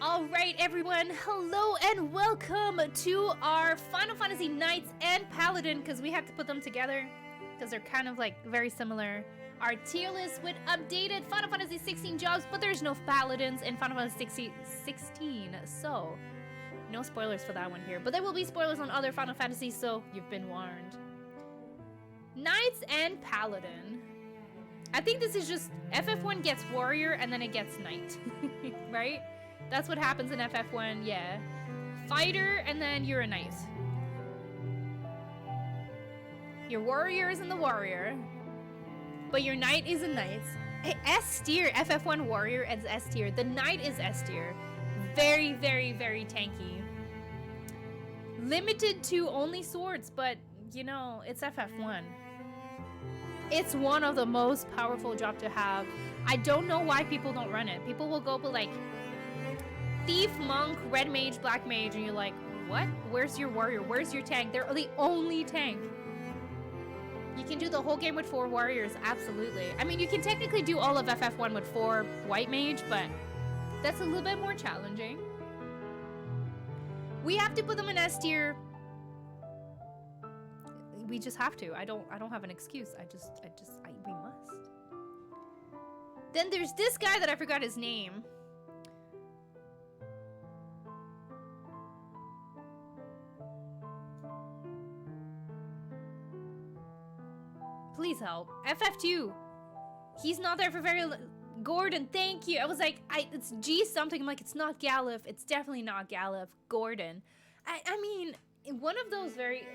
Alright everyone, hello and welcome to our Final Fantasy Knights and Paladin, because we have to put them together because they're kind of like very similar. Our tier list with updated Final Fantasy 16 jobs, but there's no Paladins in Final Fantasy 16, so no spoilers for that one here. But there will be spoilers on other Final Fantasies, so you've been warned. Knights and Paladin. I think this is just FF1 gets warrior and then it gets knight, right? That's what happens in FF1, yeah. Fighter, and then you're a knight. Your warrior isn't the warrior, but your knight is a knight. S tier, FF1 warrior is S tier. The knight is S tier. Very, very, very tanky. Limited to only swords, but you know, it's FF1. It's one of the most powerful jobs to have. I don't know why people don't run it. People will go but like thief, monk, red mage, black mage, and you're like, what? Where's your warrior? Where's your tank? They're the only tank. You can do the whole game with 4 warriors, absolutely. I mean, you can technically do all of FF1 with 4 white mage, but that's a little bit more challenging. We have to put them in S tier. We just have to. I don't have an excuse. We must. Then there's this guy that I forgot his name. Please help. FF2. He's not there for very Gordon, thank you. I was like, it's G something. I'm like, it's not Galif. It's definitely not Galif. Gordon. I mean, one of those very...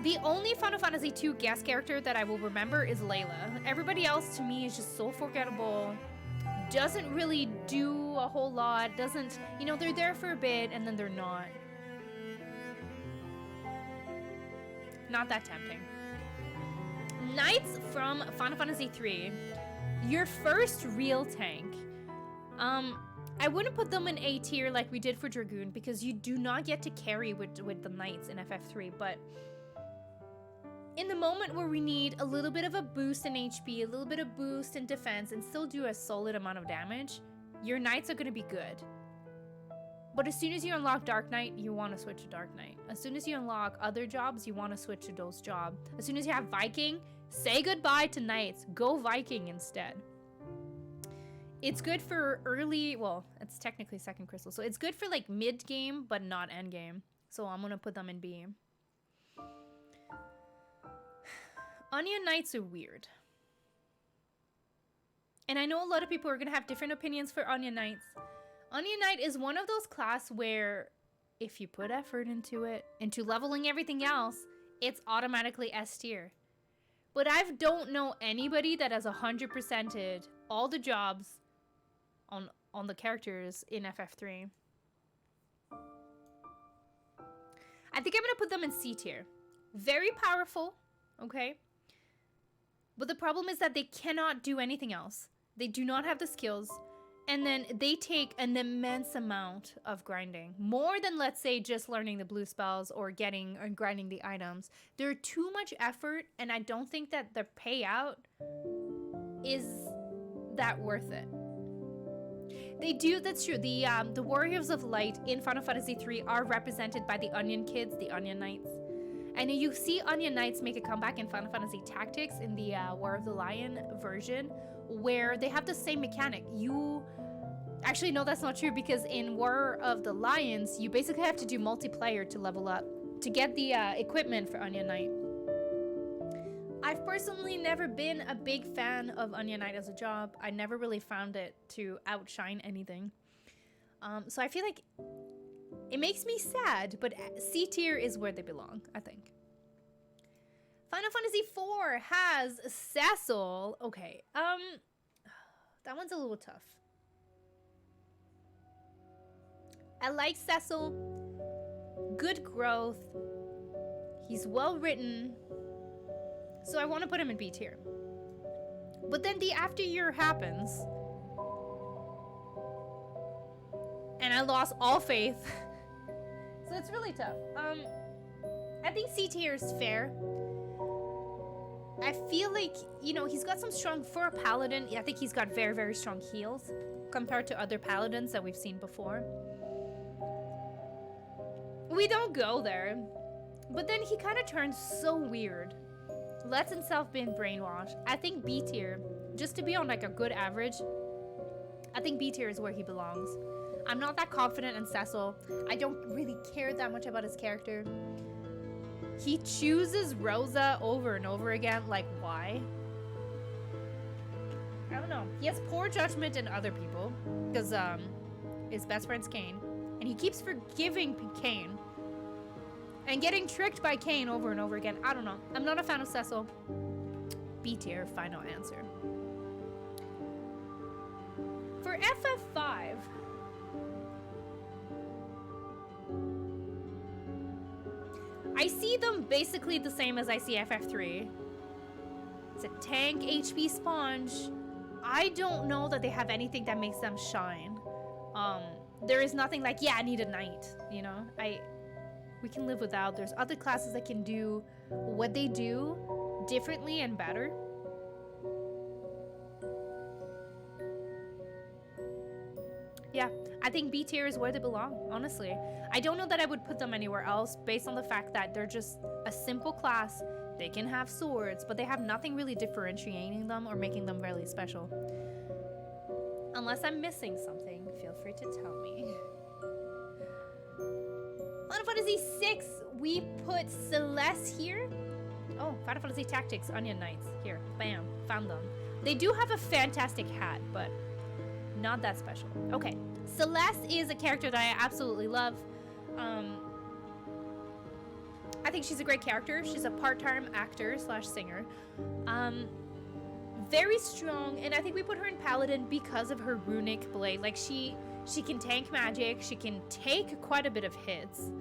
The only Final Fantasy 2 guest character that I will remember is Layla. Everybody else to me is just so forgettable. Doesn't really do a whole lot. Doesn't, you know, they're there for a bit and then they're not. Not that tempting. Knights from Final Fantasy 3. Your first real tank. I wouldn't put them in A tier like we did for Dragoon because you do not get to carry with the Knights in FF3, but in the moment where we need a little bit of a boost in HP, a little bit of boost in defense, and still do a solid amount of damage, your Knights are going to be good. But as soon as you unlock Dark Knight, you want to switch to Dark Knight. As soon as you unlock other jobs, you want to switch to those jobs. As soon as you have Viking, say goodbye to Knights. Go Viking instead. It's good for early, well, it's technically second crystal. So it's good for like mid-game, but not end-game. So I'm going to put them in B. Onion Knights are weird. And I know a lot of people are going to have different opinions for Onion Knights. Onion Knight is one of those class where if you put effort into it, into leveling everything else, it's automatically S tier. But I don't know anybody that has 100%ed all the jobs on the characters in FF3. I think I'm going to put them in C tier. Very powerful, okay? But the problem is that they cannot do anything else. They do not have the skills. And then they take an immense amount of grinding. More than, let's say, just learning the blue spells or getting or grinding the items. They're too much effort, and I don't think that the payout is that worth it. They do, that's true. The Warriors of Light in Final Fantasy 3 are represented by the Onion Kids, the Onion Knights. And you see Onion Knights make a comeback in Final Fantasy Tactics in the War of the Lion version, where they have the same mechanic. Actually, no, that's not true, because in War of the Lions, you basically have to do multiplayer to level up, to get the equipment for Onion Knight. I've personally never been a big fan of Onion Knight as a job. I never really found it to outshine anything. So I feel like it makes me sad, but C tier is where they belong, I think. Final Fantasy IV has Cecil. Okay, that one's a little tough. I like Cecil. Good growth. He's well written. So I want to put him in B tier. But then the after year happens. And I lost all faith. So it's really tough. I think C tier is fair. I feel like, you know, he's got some strong, for a paladin, I think he's got very, very strong heals. compared to other paladins that we've seen before. We don't go there. But then he kind of turns so weird. Lets himself be brainwashed. I think B tier, just to be on like a good average, I think B tier is where he belongs. I'm not that confident in Cecil. I don't really care that much about his character. He chooses Rosa over and over again. Like, why? I don't know. He has poor judgment in other people. Because his best friend's Kane. And he keeps forgiving Kane. And getting tricked by Kane over and over again. I don't know. I'm not a fan of Cecil. B tier, final answer. For FF5... I see them basically the same as I see FF3. It's a tank HP sponge. I don't know that they have anything that makes them shine. There is nothing like, yeah, I need a knight, you know? We can live without. There's other classes that can do what they do differently and better. Yeah, I think B tier is where they belong, honestly. I don't know that I would put them anywhere else based on the fact that they're just a simple class. They can have swords, but they have nothing really differentiating them or making them really special. Unless I'm missing something, feel free to tell me. Final Fantasy VI, we put Celeste here. Oh, Final Fantasy Tactics, Onion Knights. Here, bam, found them. They do have a fantastic hat, but not that special. Okay, Celeste is a character that I absolutely love. I think she's a great character. She's a part-time actor / singer. Very strong, and I think we put her in Paladin because of her runic blade. Like, she can tank magic. She can take quite a bit of hits.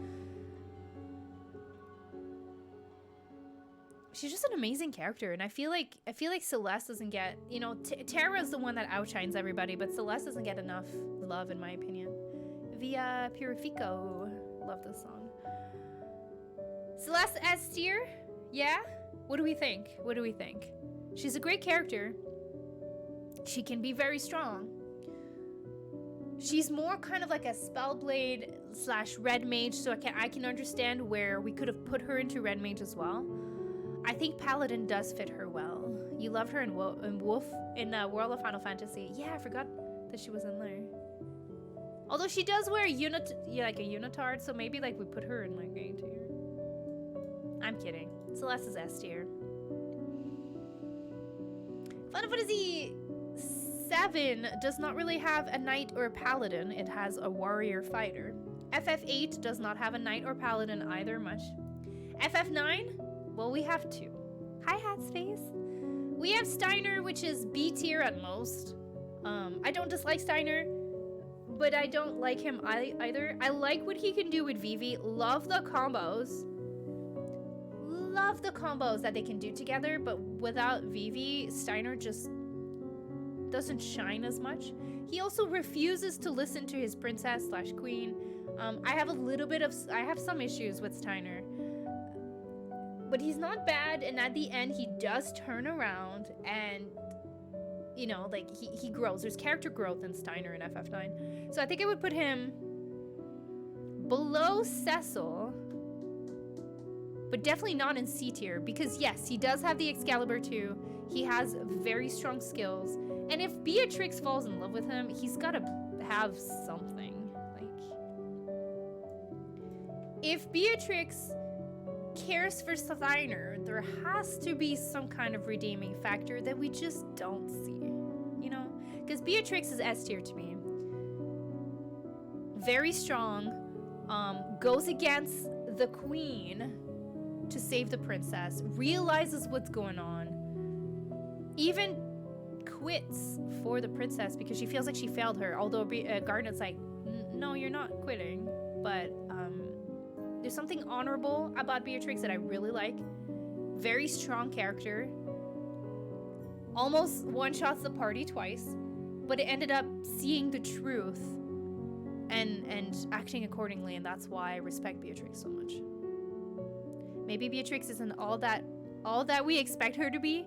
She's just an amazing character, and I feel like Celeste doesn't get, you know, Terra's the one that outshines everybody, but Celeste doesn't get enough love in my opinion. Via Purifico, love this song. Celeste S tier, yeah. What do we think? What do we think? She's a great character. She can be very strong. She's more kind of like a Spellblade / Red Mage, so I can understand where we could have put her into Red Mage as well. I think Paladin does fit her well. You loved her in Wolf in World of Final Fantasy. Yeah, I forgot that she was in there. Although she does wear like a unitard, so maybe like we put her in like A tier. I'm kidding. Celeste is S tier. Final Fantasy VII does not really have a knight or a paladin. It has a warrior fighter. FF8 does not have a knight or paladin either much. FF9, well, we have two. Hi, Hatspace. We have Steiner, which is B tier at most. I don't dislike Steiner, but I don't like him either. I like what he can do with Vivi. Love the combos. Love the combos that they can do together, but without Vivi, Steiner just doesn't shine as much. He also refuses to listen to his princess / queen. I have some issues with Steiner, but he's not bad, and at the end he does turn around and, you know, like he grows. There's character growth in Steiner in FF9. So I think I would put him below Cecil, but definitely not in C tier, because yes, he does have the Excalibur too. He has very strong skills, and if Beatrix falls in love with him, he's gotta have something. Like, if Beatrix cares for Steiner, there has to be some kind of redeeming factor that we just don't see, you know? Because Beatrix is S tier to me. Very strong, goes against the queen to save the princess, realizes what's going on, even quits for the princess because she feels like she failed her, although Garnet's like, no, you're not quitting. But there's something honorable about Beatrix that I really like. Very strong character, almost one-shots the party twice, but it ended up seeing the truth and acting accordingly, and that's why I respect Beatrix so much. Maybe Beatrix isn't all that we expect her to be.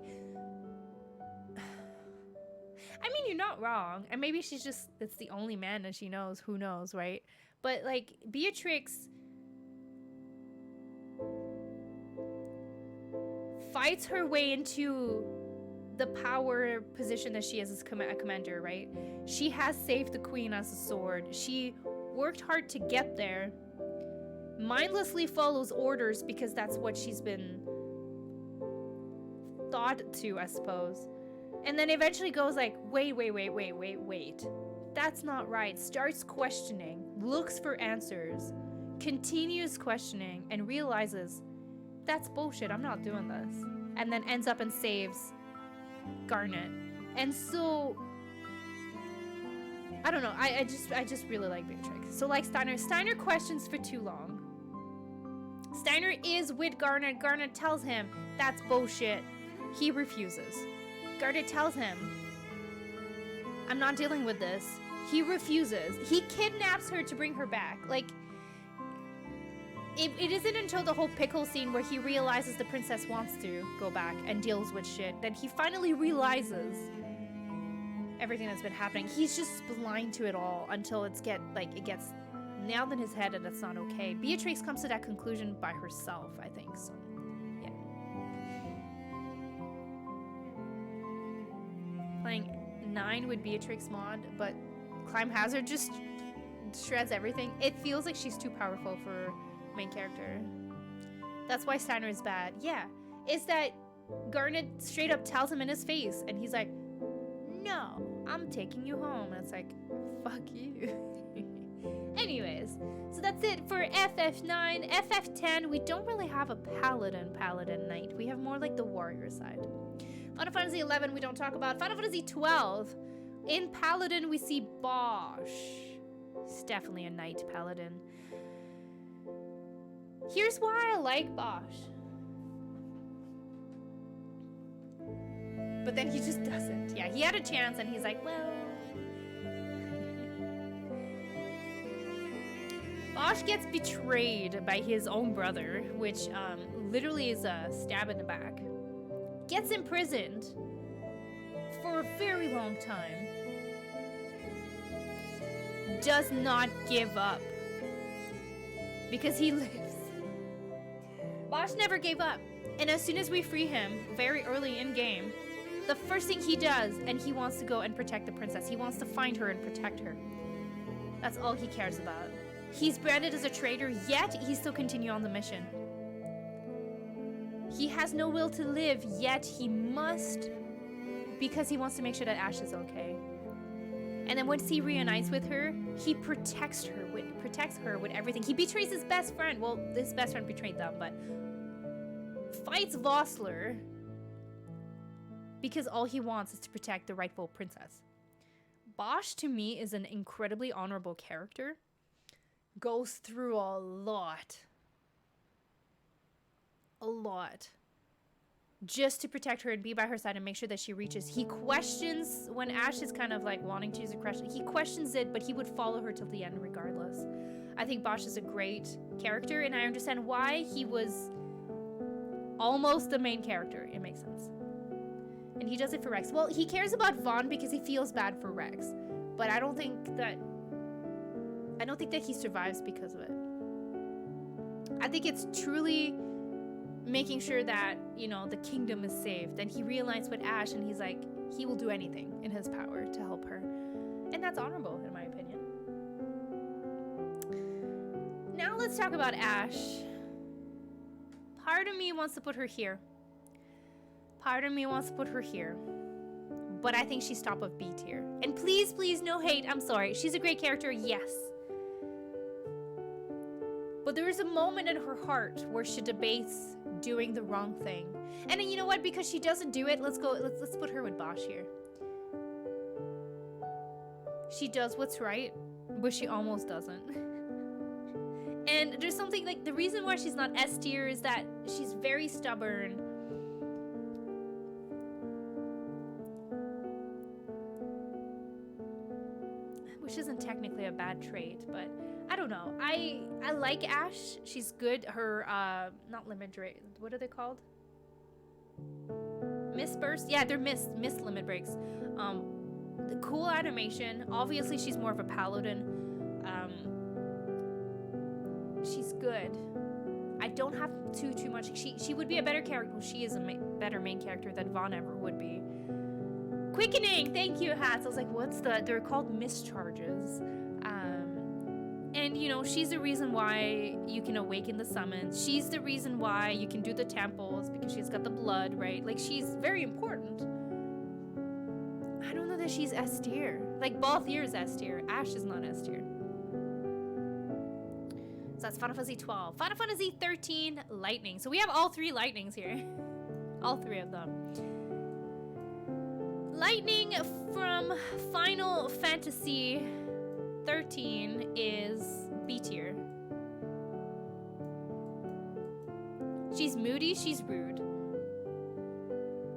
I mean, you you're not wrong. And maybe she's just, it's the only man that she knows. Who knows, right? But, like, Beatrix fights her way into the power position that she is as a commander, right? She has saved the queen as a sword. She worked hard to get there. Mindlessly follows orders because that's what she's been thought to, I suppose. And then eventually goes like, wait. That's not right. Starts questioning, looks for answers, continues questioning, and realizes, that's bullshit, I'm not doing this. And then ends up and saves Garnet. And so, I don't know, I just really like Beatrix. So like Steiner questions for too long. Steiner is with Garnet. Garnet tells him, that's bullshit. He refuses. Garnet tells him, I'm not dealing with this. He refuses. He kidnaps her to bring her back. Like, it isn't until the whole pickle scene where he realizes the princess wants to go back and deals with shit that he finally realizes everything that's been happening. He's just blind to it all until it gets nailed in his head and it's not okay. Beatrix comes to that conclusion by herself, I think. So, yeah. Playing 9 with Beatrix mod, but Climb Hazard just shreds everything. It feels like she's too powerful for main character. That's why Steiner is bad. Yeah, it's that Garnet straight up tells him in his face, and he's like, no, I'm taking you home. And it's like, fuck you. Anyways, so that's it for FF9. FF10, we don't really have a Paladin knight. We have more like the warrior side. Final Fantasy 11 we don't talk about. Final Fantasy 12. In Paladin we see Bosch. He's definitely a knight Paladin. Here's why I like Bosch. But then he just doesn't. Yeah, he had a chance and he's like, well. Bosch gets betrayed by his own brother, which literally is a stab in the back. Gets imprisoned for a very long time. Does not give up. Because he lives. Bosch never gave up. And as soon as we free him, very early in game, the first thing he does, and he wants to go and protect the princess. He wants to find her and protect her. That's all he cares about. He's branded as a traitor, yet he still continues on the mission. He has no will to live, yet he must, because he wants to make sure that Ash is okay. And then once he reunites with her, he protects her with everything. He betrays his best friend. Well, his best friend betrayed them, but fights Vossler because all he wants is to protect the rightful princess. Bosch, to me, is an incredibly honorable character. Goes through a lot. Just to protect her and be by her side and make sure that she reaches. He questions when Ash is kind of like wanting to use a question. He questions it, but he would follow her till the end regardless. I think Bosch is a great character, and I understand why he was almost the main character. It makes sense. And he does it for Rex. Well, he cares about Vaughn because he feels bad for Rex, but I don't think that he survives because of it. I think it's truly making sure that, you know, the kingdom is saved. And he realized with Ash, and he's like, he will do anything in his power to help her. And that's honorable, in my opinion. Now let's talk about Ash. Part of me wants to put her here. Part of me wants to put her here. But I think she's top of B tier. And please, please, no hate. I'm sorry. She's a great character, yes. But there is a moment in her heart where she debates doing the wrong thing. And then, you know what? Because she doesn't do it, let's put her with Bosch here. She does what's right, but she almost doesn't. And there's something like, the reason why she's not S tier is that she's very stubborn. Which isn't technically a bad trait, but I don't know. I like Ash. She's good. Her, not limit break. What are they called? Miss burst? Yeah, they're miss limit breaks. The cool animation. Obviously, she's more of a paladin. She's good. I don't have too much. She would be a better character. Well, she is a better main character than Vaughn ever would be. Quickening, thank you, Hats. I was like, what's the? They're called mischarges. And you know, she's the reason why you can awaken the summons. She's the reason why you can do the temples because she's got the blood, right? Like, she's very important. I don't know that she's S tier. Like, Balthier is S tier. Ash is not S tier. So that's Final Fantasy 12. Final Fantasy 13, Lightning. So we have all 3 Lightnings here. All 3 of them. Lightning from Final Fantasy 13 is B tier. She's moody, she's rude.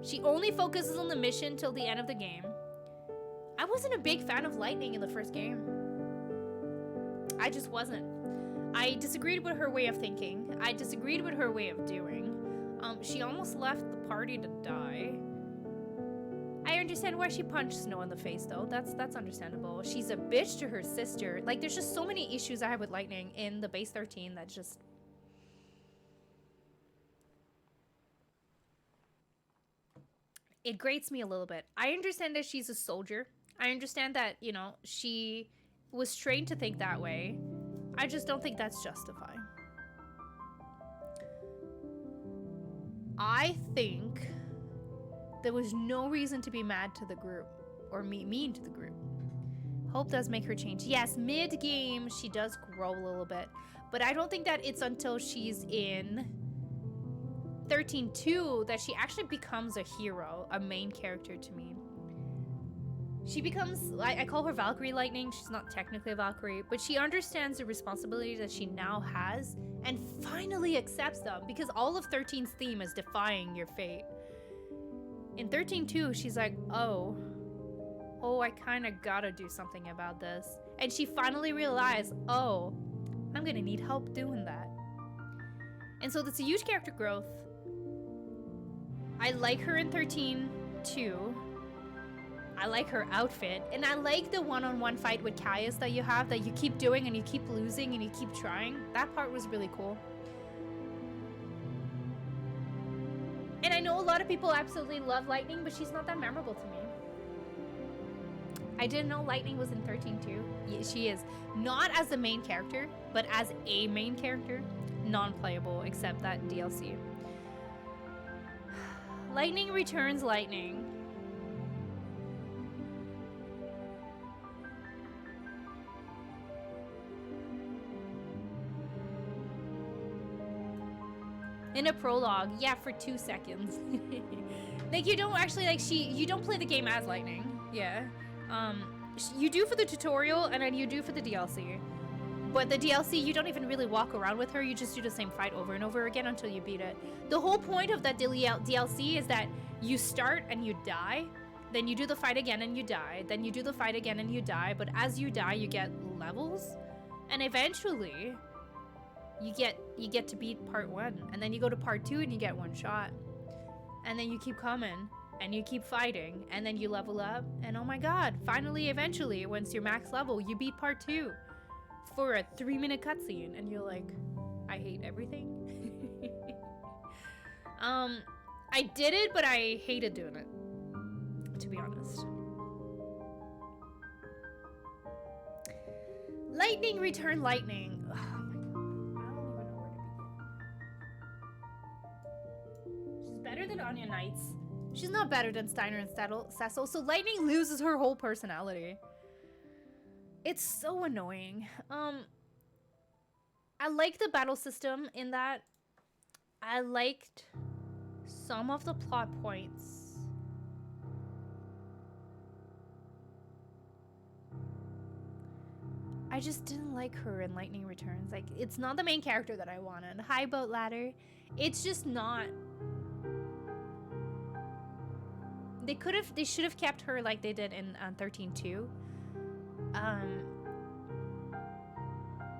She only focuses on the mission till the end of the game. I wasn't a big fan of Lightning in the first game. I just wasn't. I disagreed with her way of thinking. I disagreed with her way of doing. She almost left the party to die. I understand why she punched Snow in the face, though. That's understandable. She's a bitch to her sister. Like, there's just so many issues I have with Lightning in the base 13 that just... It grates me a little bit. I understand that she's a soldier. I understand that, you know, she was trained to think that way. I just don't think that's justified. I think there was no reason to be mad to the group or mean to the group. Hope does make her change. Yes, mid-game she does grow a little bit, but I don't think that it's until she's in 13-2 that she actually becomes a hero, a main character to me. She becomes, I call her Valkyrie Lightning. She's not technically a Valkyrie, but she understands the responsibilities that she now has and finally accepts them, because all of 13's theme is defying your fate. In 13-2, she's like, oh, I kind of gotta do something about this. And she finally realized, oh, I'm gonna need help doing that. And so that's a huge character growth. I like her in 13-2. I like her outfit, and I like the one-on-one fight with Caius that you have, that you keep doing and you keep losing and you keep trying. That part was really cool. And I know a lot of people absolutely love Lightning, but she's not that memorable to me. I didn't know Lightning was in 13-2. Yeah, she is. Not as the main character, but as a main character. Non-playable, except that DLC. Lightning returns Lightning. In a prologue, yeah, for 2 seconds. Like, you don't actually, like, you don't play the game as Lightning. Yeah. You do for the tutorial, and then you do for the DLC. But the DLC, you don't even really walk around with her. You just do the same fight over and over again until you beat it. The whole point of that DLC is that you start and you die. Then you do the fight again and you die. Then you do the fight again and you die. But as you die, you get levels. And eventually, you get to beat part 1. And then you go to part 2 and you get 1 shot. And then you keep coming. And you keep fighting. And then you level up. And oh my god, finally, eventually, once you're max level, you beat part 2. For a 3-minute cutscene, and you're like, I hate everything. I did it, but I hated doing it, to be honest. Lightning return Lightning. Oh my god, I don't even know where to begin. She's better than Anya Knights. She's not better than Steiner and Cecil, so Lightning loses her whole personality. It's so annoying. I like the battle system in that. I liked some of the plot points. I just didn't like her in Lightning Returns. Like, it's not the main character that I wanted. Hi, Boat Ladder. It's just not. They should have kept her like they did in 13-2.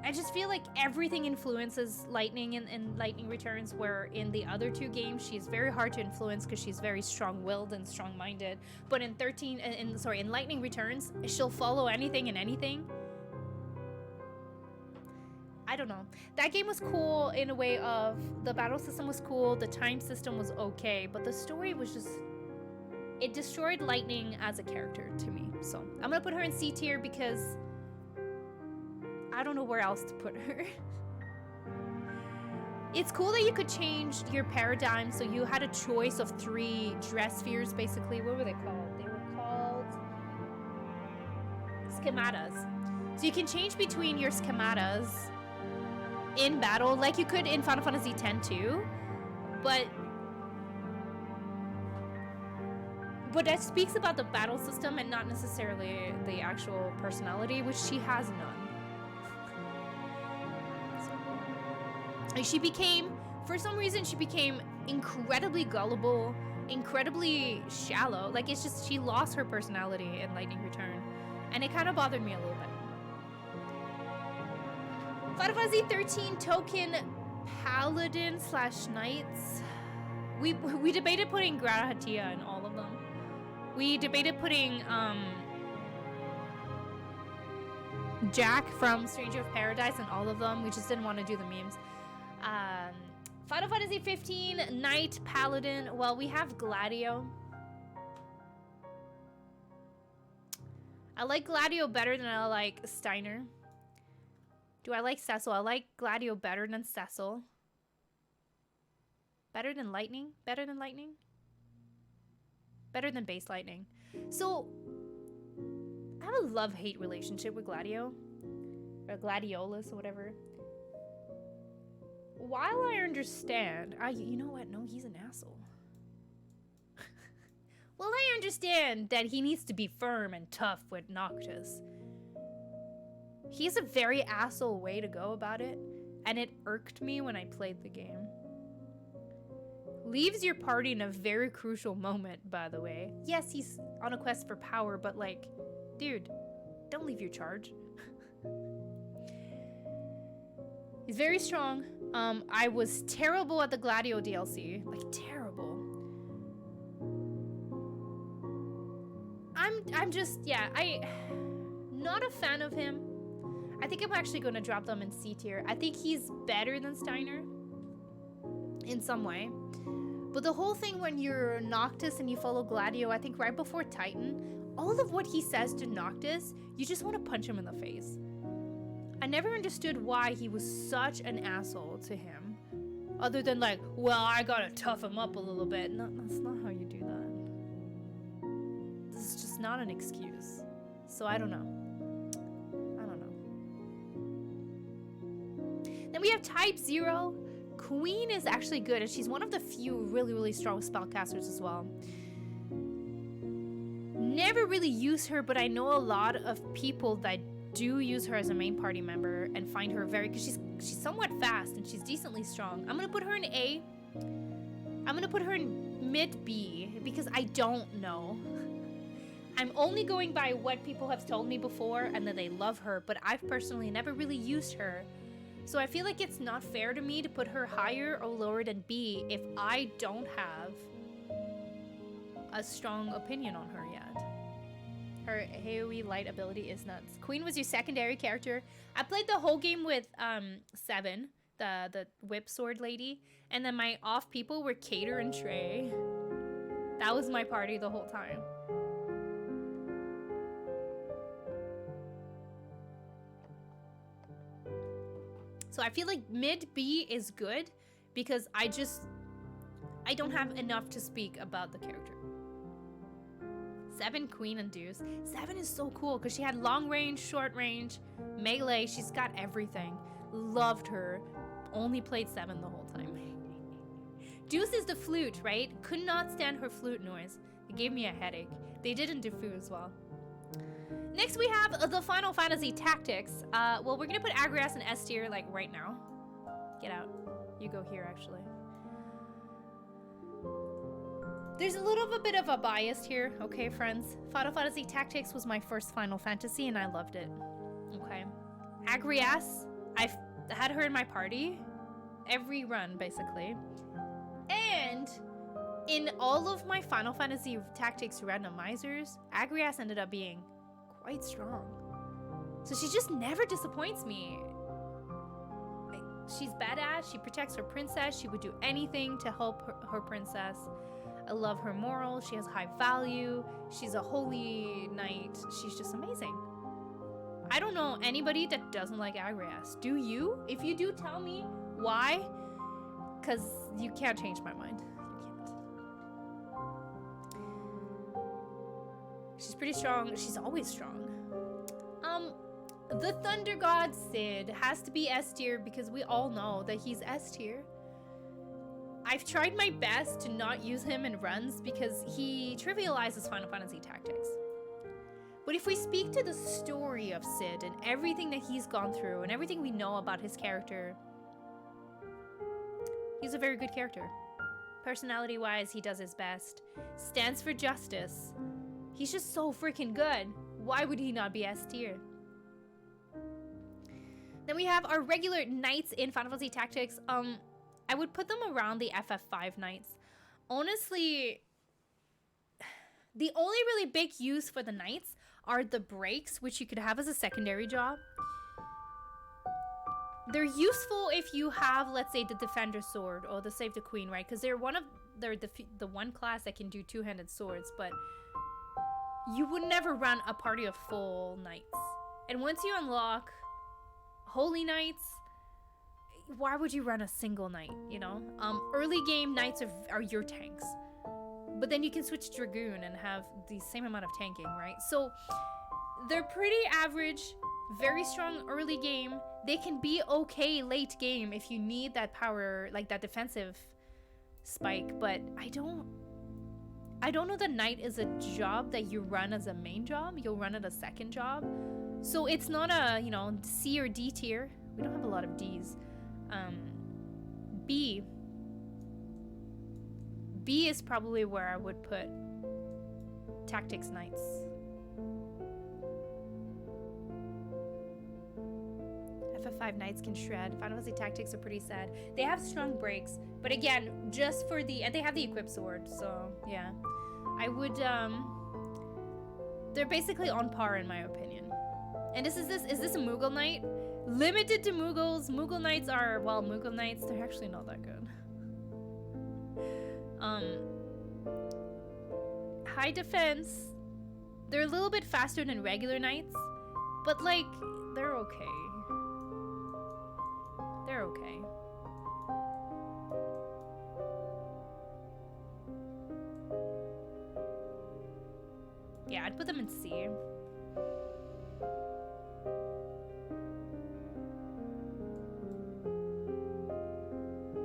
I just feel like everything influences Lightning in Lightning Returns, where in the other two games she's very hard to influence because she's very strong-willed and strong-minded. But in in Lightning Returns, she'll follow anything and anything. I don't know. That game was cool in a way of the battle system was cool, the time system was okay, but the story was just, it destroyed Lightning as a character to me. So I'm gonna put her in C tier because I don't know where else to put her. It's cool that you could change your paradigm, so you had a choice of 3 dress spheres basically. What were they called? They were called schematas. So you can change between your schematas in battle, like you could in Final Fantasy X too, but that speaks about the battle system and not necessarily the actual personality, which she has none. Like she became, for some reason, she became incredibly gullible, incredibly shallow. Like it's just, she lost her personality in Lightning Return, and it kind of bothered me a little bit. Final Fantasy 13 token Paladin / Knights. We debated putting Gratatia in all of them. We debated putting Jack from Stranger of Paradise in all of them. We just didn't want to do the memes. Final Fantasy 15 Knight Paladin. Well, we have Gladio. I like Gladio better than I like Steiner. Do I like Cecil? I like Gladio better than Cecil. Better than Lightning? Better than Lightning? Better than base Lightning. So, I have a love-hate relationship with Gladio. Or Gladiolus or whatever. While I understand... you know what? No, he's an asshole. Well, I understand that he needs to be firm and tough with Noctis. He has a very asshole way to go about it, and it irked me when I played the game. Leaves your party in a very crucial moment, by the way. Yes, he's on a quest for power, but like, dude, don't leave your charge. He's very strong. I was terrible at the Gladio DLC. Like, terrible. I'm just, yeah, not a fan of him. I think I'm actually going to drop them in C tier. I think he's better than Steiner in some way. But the whole thing when you're Noctis and you follow Gladio, I think right before Titan, all of what he says to Noctis, you just want to punch him in the face. I never understood why he was such an asshole to him. Other than like, well, I gotta tough him up a little bit. No, that's not how you do that. This is just not an excuse. So I don't know. Then we have Type 0. Queen is actually good, and she's one of the few really, really strong spellcasters as well. Never really use her, but I know a lot of people that do use her as a main party member and find her very, because she's somewhat fast and she's decently strong. I'm gonna put her in A. I'm gonna put her in mid B because I don't know. I'm only going by what people have told me before and that they love her, but I've personally never really used her. So I feel like it's not fair to me to put her higher or lower than B if I don't have a strong opinion on her yet. Her AoE light ability is nuts. Queen was your secondary character. I played the whole game with Seven, the whip sword lady, and then my off people were Cater and Trey. That was my party the whole time. So I feel like mid B is good because I don't have enough to speak about the character. 7, Queen and Deuce. 7 is so cool because she had long range, short range, melee. She's got everything. Loved her. Only played 7 the whole time. Deuce is the flute, right? Could not stand her flute noise. It gave me a headache. They didn't do Fu as well. Next we have the Final Fantasy Tactics. Well, we're gonna put Agrias in S tier like right now. Get out. You go here actually. There's a little bit of a bias here, okay, friends? Final Fantasy Tactics was my first Final Fantasy and I loved it. Okay. Agrias, I've had her in my party every run, basically. And in all of my Final Fantasy Tactics randomizers, Agrias ended up being quite strong. So she just never disappoints me. She's badass. She protects her princess. She would do anything to help her princess. I love her morals. She has high value. She's a holy knight. She's just amazing. I don't know anybody that doesn't like Agrias. Do you? If you do, tell me why. Because you can't change my mind. You can't. She's pretty strong. She's always strong. The Thunder God Cid has to be S tier because we all know that he's S tier. I've tried my best to not use him in runs because he trivializes Final Fantasy Tactics. But if we speak to the story of Cid and everything that he's gone through and everything we know about his character, he's a very good character. Personality-wise, he does his best. Stands for justice. He's just so freaking good. Why would he not be S tier? Then we have our regular knights in Final Fantasy Tactics. I would put them around the FF5 knights. Honestly, the only really big use for the knights are the breaks, which you could have as a secondary job. They're useful if you have, let's say, the Defender Sword or the Save the Queen, right? Because they're the one class that can do two-handed swords, but you would never run a party of full knights. And once you unlock Holy Knights, why would you run a single knight, you know? Early game knights are your tanks. But then you can switch Dragoon and have the same amount of tanking, right? So they're pretty average, very strong early game. They can be okay late game if you need that power, like that defensive spike. But I don't know that knight is a job that you run as a main job. You'll run it a second job. So it's not a, you know, C or D tier. We don't have a lot of Ds. B is probably where I would put Tactics Knights. FF5 Knights can shred. Final Fantasy Tactics are pretty sad. They have strong breaks, but again, just for the, and they have the equipped sword, so yeah. I would, they're basically on par in my opinion. And is this a Moogle Knight? Limited to Moogles. Moogle Knights are, well, Moogle Knights, they're actually not that good. High defense. They're a little bit faster than regular Knights, but like, they're okay. They're okay. Yeah, I'd put them in C.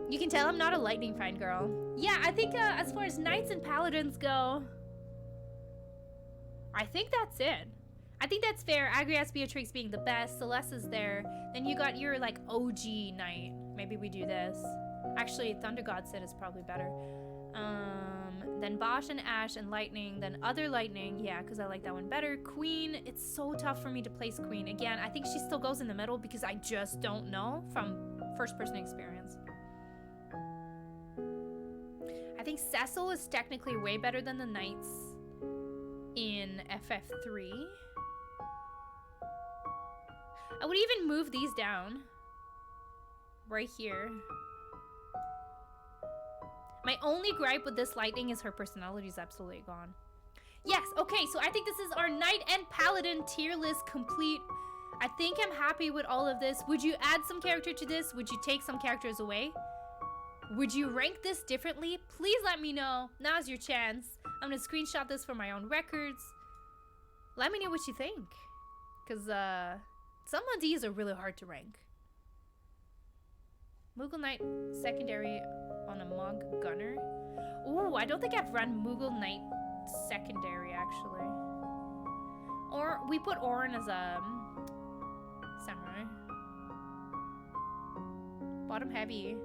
You can tell I'm not a lightning fan girl. Yeah, I think as far as knights and paladins go, I think that's it. I think that's fair. Agrias Beatrix being the best. Celeste is there. Then you got your like OG knight. Maybe we do this. Actually, Thunder God Cid is probably better. Then Bosch and Ash and Lightning. Then other Lightning. Yeah, because I like that one better. Queen. It's so tough for me to place Queen. Again, I think she still goes in the middle because I just don't know from first-person experience. I think Cecil is technically way better than the knights in FF3. I would even move these down. Right here. My only gripe with this Lightning is her personality is absolutely gone. Yes, okay, so I think this is our Knight and Paladin tier list complete. I think I'm happy with all of this. Would you add some character to this? Would you take some characters away? Would you rank this differently? Please let me know. Now's your chance. I'm gonna screenshot this for my own records. Let me know what you think. Because some of these are really hard to rank. Moogle Knight secondary on a Mog Gunner. Ooh, I don't think I've run Moogle Knight secondary actually. Or we put Orin as a samurai. Bottom heavy.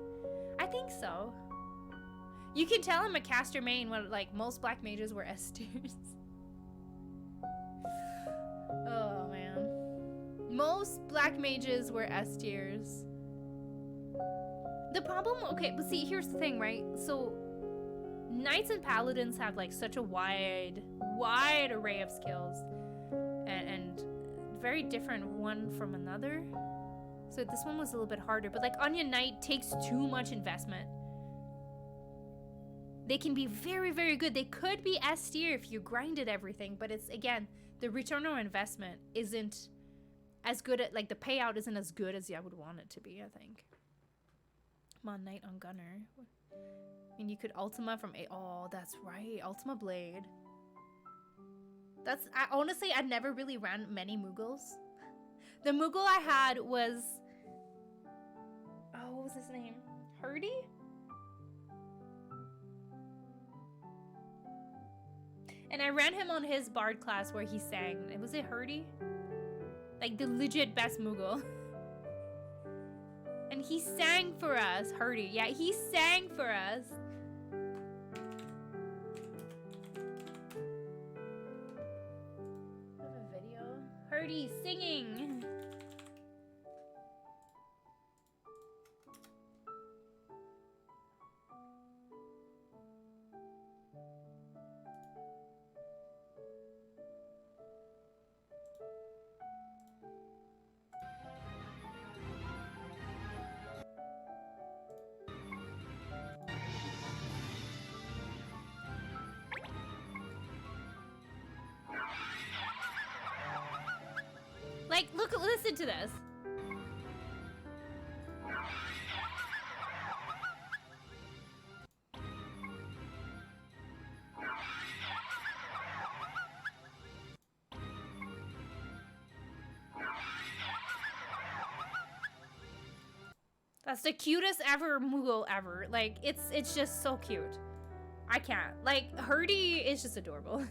I think so. You can tell I'm a caster main when like most black mages were S tiers. Oh man. Most black mages were S tiers. The problem, okay, but see, here's the thing, right? So, knights and paladins have like such a wide array of skills, and very different one from another. So this one was a little bit harder, but like Onion Knight takes too much investment. They can be very, very good. They could be S tier if you grinded everything, but it's, again, the return on investment isn't as good at, like, the payout isn't as good as I would want it to be, I think. Come on, Knight on Gunner. I mean, you could Ultima from A. Oh, that's right. Ultima Blade. Honestly, I never really ran many Mughals. The Mughal I had was... Oh, what was his name? Hurdy? And I ran him on his Bard class where he sang. Was it Hurdy? Like the legit best Mughal. And he sang for us. Hurdy. Yeah, he sang for us. I have a video. Hurdy singing. Like, look, listen to this. That's the cutest ever Mughal ever. Like, it's just so cute. I can't. Like, Hurdy is just adorable.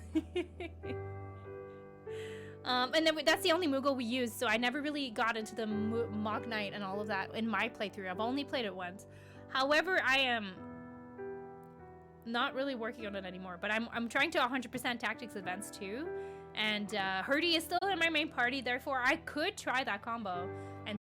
And then that's the only Mughal we used, so I never really got into the Mog Knight and all of that in my playthrough. I've only played it once. However, I am not really working on it anymore, but I'm trying to 100% Tactics Events too. And Hurdy is still in my main party, therefore I could try that combo and